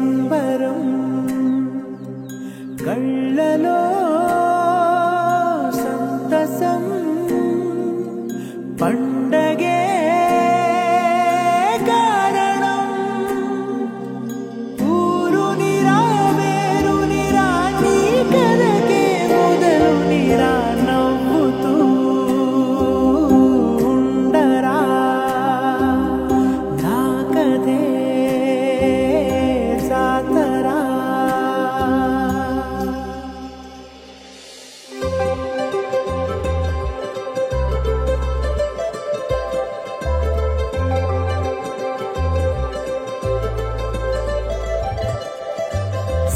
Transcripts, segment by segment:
సంబరం కళ్ళలో సంతసం పండగే కారణం ఊరు నిరా వేరు నిరా నీ కథకే మొదలు నిరా నవ్వుతూ ఉండరా నా కథే జాతరా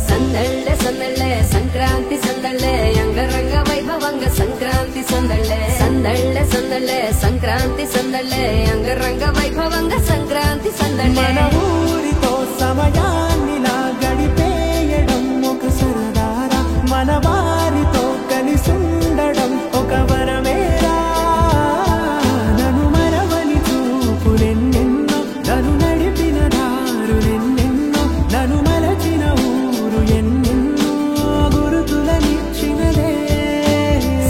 సందళ్ళే సందళ్ళే సంక్రాంతి సందళ్ళే అంగరంగ వైభవంగ సంక్రాంతి సందళ్ళే సందళ్ళే సందళ్ళే సంక్రాంతి సందళ్ళే అంగరంగ వైభవంగ సంక్రాంతి సందళ్ళే మన ఊరితో సమయాన్నిలా గడిపేయడం ఒక సరదారా మన వారితో కలిసుండడం ఒక వరమేరా నన్ను మరవని చూపులెన్నెన్నో నన్ను నడిపిన దారులెన్నెన్నో నన్ను మలచిన ఊరు ఎన్నెన్నో గురుతులనిచ్చినదే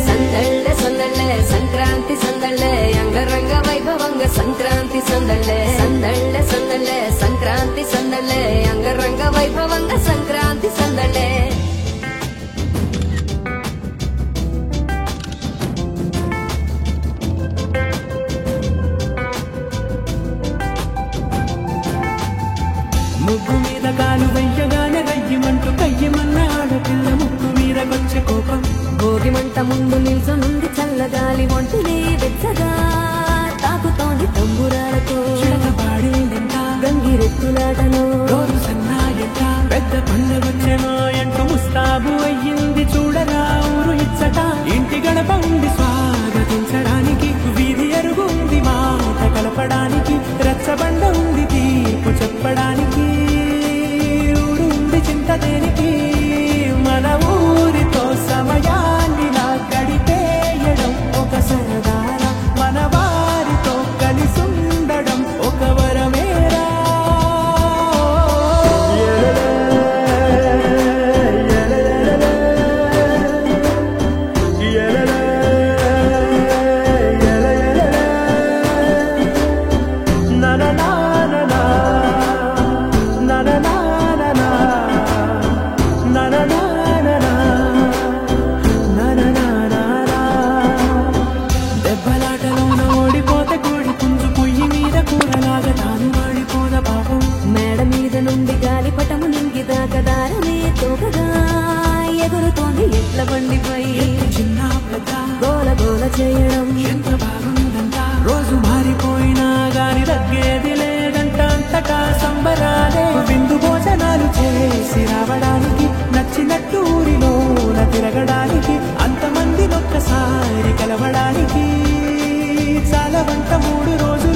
సందళ్ళే సందళ్ళే సంక్రాంతి సందళ్ళే అంగరంగ వైభవంగ సంక్రాంతి సందళ్ళే సందళ్ళే సందళ్ళే సంక్రాంతి సందళ్ళే అంగరంగ వైభవంగ సంక్రాంతి సందళ్ళే ముగ్గు మీద కాలు వెయ్యగానే రయ్యమంటూ కయ్యమన్న ఆడపిల్ల ముక్కు మీద వచ్చే కోపం భోగి మంట ముందు నిల్చొనుంది చల్లగాలి ఒంటిని వెచ్చగా తాకుతోంది తంబురాలతో చిడకపాడేందంట గంగిరెత్తులాటలో రోజు సన్నాయంట పెద్ద పండగొచ్చెనో అంటూ ముస్తాబు అయ్యింది చూడరా ఊరు ఇచ్చట ఇంటి గడప ఉంది స్వాగతించడానికి వీధి అరుగు ఉంది మాట కలపడానికి రచ్చబండ ఉంది తీర్పు చెప్పడానికి ఊరు ఉంది చింత దేనికి మన ఊరితో సమయాన్నిలా గడిపేయడం ఒక సరదారా మన వారితో కలిసుండడం ఒక వరమేరా దెబ్బలాటలోన ఓడిపోతే కోడి పుంజు పొయ్యి మీద కూరలాగా తాను వాడిపోద పాపం మేడ మీద నుండి గాలిపటము నింగిదాకా దారనే తోకగా ఎగురుతోంది ఎట్ల బండిపై చిన్న పెద్ద గోల గోల చేయడం ఎంత బాగుందంట రోజు మారిపోయినా గాని తగ్గేది లేదంట అంతటా సంబరాలే విందు భోజనాలు చేసి రావడానికి నచ్చినట్టు ఊరిలోన తిరగడానికి అంతమంది ఒక్కసారి కలవడానికి చాలా వంట 3 రోజులు